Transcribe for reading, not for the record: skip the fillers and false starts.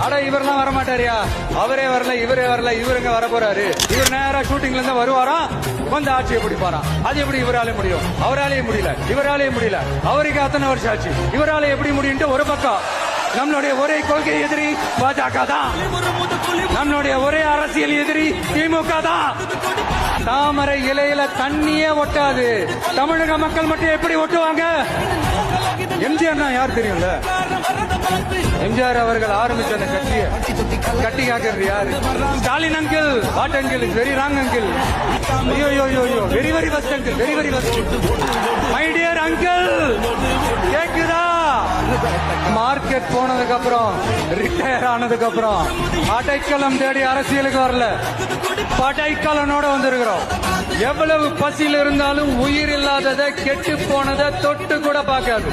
அட இவரெல்லாம் வர மாட்டாரியா, அவரே வரல, இவரே வரல, இவருங்க வர போறாரு, இவர் நேரா ஷூட்டிங்ல இருந்து வருவாராம், வந்து ஆட்சியை பிடிப்பாராம். அது எப்படி இவராலே முடியும்? அவராலேயே முடியல, இவராலேயே முடியல. அவருக்கு அத்தனை வருஷம் ஆச்சு, இவரால எப்படி முடியும்? ஒரு பக்கம் நம்மளுடைய ஒரே கொள்கை எதிரி பாஜக தான், நம்மளுடைய ஒரே அரசியல் எதிரி திமுக தான். தாமரை இலையில தண்ணியே ஒட்டாது, தமிழக மக்கள் மட்டும் எப்படி ஒட்டுவாங்க? எம்ஜிஆர் யார் தெரியும்ல? எம்ஜிஆர் அவர்கள் ஆரம்பிச்ச அந்த கட்சியை கட்டி காக்கிறது யாரு? Stalin uncle. What uncle? Is very wrong uncle. ஐயோ very very first uncle, very very first. My dear uncle, கேக்குதா? மார்க்கெட் போனதுக்கு அப்புறம், ரிட்டையர் ஆனதுக்கு அப்புறம் அடைக்கலம் தேடி அரசியலுக்கு வரல, படைக்கலனோட வந்திருக்கிறோம். எவ்வளவு பசியில் இருந்தாலும் உயிர் இல்லாததை, கெட்டு போனதை தொட்டு கூட பார்க்காது.